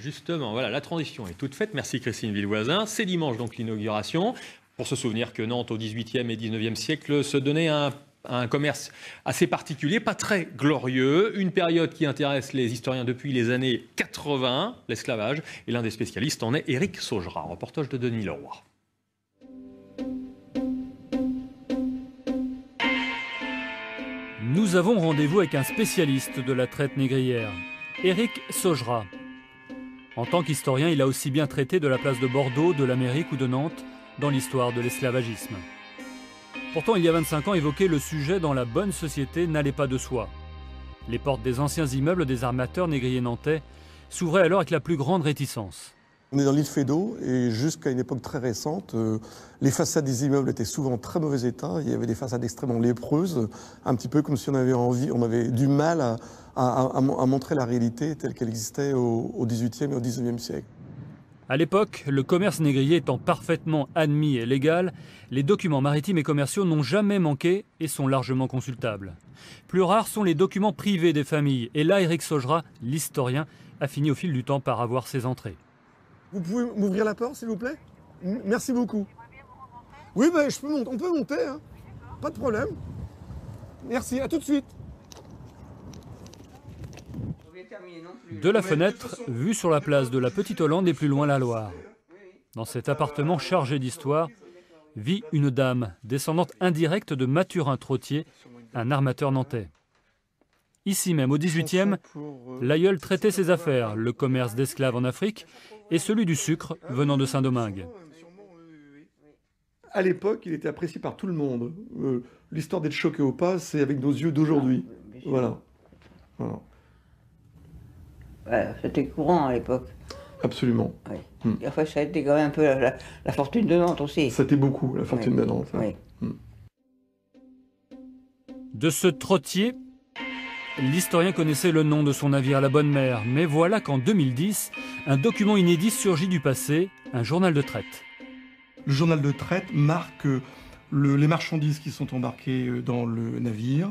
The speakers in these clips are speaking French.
Justement, voilà, la transition est toute faite. Merci Christine Villevoisin. C'est dimanche donc l'inauguration. Pour se souvenir que Nantes au XVIIIe et XIXe siècle se donnait un commerce assez particulier, pas très glorieux. Une période qui intéresse les historiens depuis les années 80, l'esclavage. Et l'un des spécialistes en est Éric Saugera. Reportage de Denis Leroy. Nous avons rendez-vous avec un spécialiste de la traite négrière, Éric Saugera. En tant qu'historien, il a aussi bien traité de la place de Bordeaux, de l'Amérique ou de Nantes dans l'histoire de l'esclavagisme. Pourtant, il y a 25 ans, évoquer le sujet dans la bonne société n'allait pas de soi. Les portes des anciens immeubles des armateurs négriers nantais s'ouvraient alors avec la plus grande réticence. On est dans l'île Feydeau et jusqu'à une époque très récente, les façades des immeubles étaient souvent en très mauvais état. Il y avait des façades extrêmement lépreuses, un petit peu comme si on avait du mal à montrer la réalité telle qu'elle existait au XVIIIe et au XIXe siècle. À l'époque, le commerce négrier étant parfaitement admis et légal, les documents maritimes et commerciaux n'ont jamais manqué et sont largement consultables. Plus rares sont les documents privés des familles. Et là, Éric Saugera, l'historien, a fini au fil du temps par avoir ses entrées. Vous pouvez m'ouvrir la porte, s'il vous plaît? Merci beaucoup. Oui, ben, on peut monter, hein. Pas de problème. Merci, à tout de suite. De la fenêtre, vue sur la place de la Petite Hollande et plus loin la Loire. Dans cet appartement chargé d'histoire, vit une dame, descendante indirecte de Mathurin Trottier, un armateur nantais. Ici même, au XVIIIe, l'aïeul traitait ses affaires, le commerce d'esclaves en Afrique et celui du sucre venant de Saint-Domingue. À l'époque, il était apprécié par tout le monde. L'histoire d'être choqué au pas, c'est avec nos yeux d'aujourd'hui. Voilà. Ouais, c'était courant à l'époque. Absolument. Oui. Et enfin, ça a été quand même un peu la fortune de Nantes aussi. C'était beaucoup, la fortune de Nantes. Oui. De ce Trottier, l'historien connaissait le nom de son navire, la Bonne Mère. Mais voilà qu'en 2010, un document inédit surgit du passé, un journal de traite. Le journal de traite marque les marchandises qui sont embarquées dans le navire,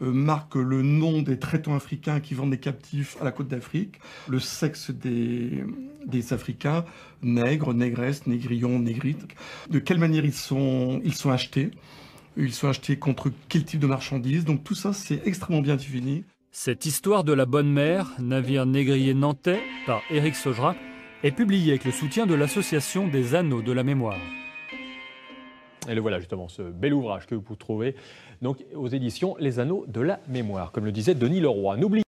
marque le nom des traitants africains qui vendent des captifs à la côte d'Afrique, le sexe des Africains, nègres, négresses, négrillons, négrites, de quelle manière ils sont achetés. Ils sont achetés contre quel type de marchandises. Donc tout ça, c'est extrêmement bien défini. Cette histoire de la Bonne Mère, navire négrier nantais, par Éric Saugera, est publiée avec le soutien de l'Association des Anneaux de la Mémoire. Et le voilà justement, ce bel ouvrage que vous pouvez trouver donc, aux éditions Les Anneaux de la Mémoire, comme le disait Denis Leroy. N'oubliez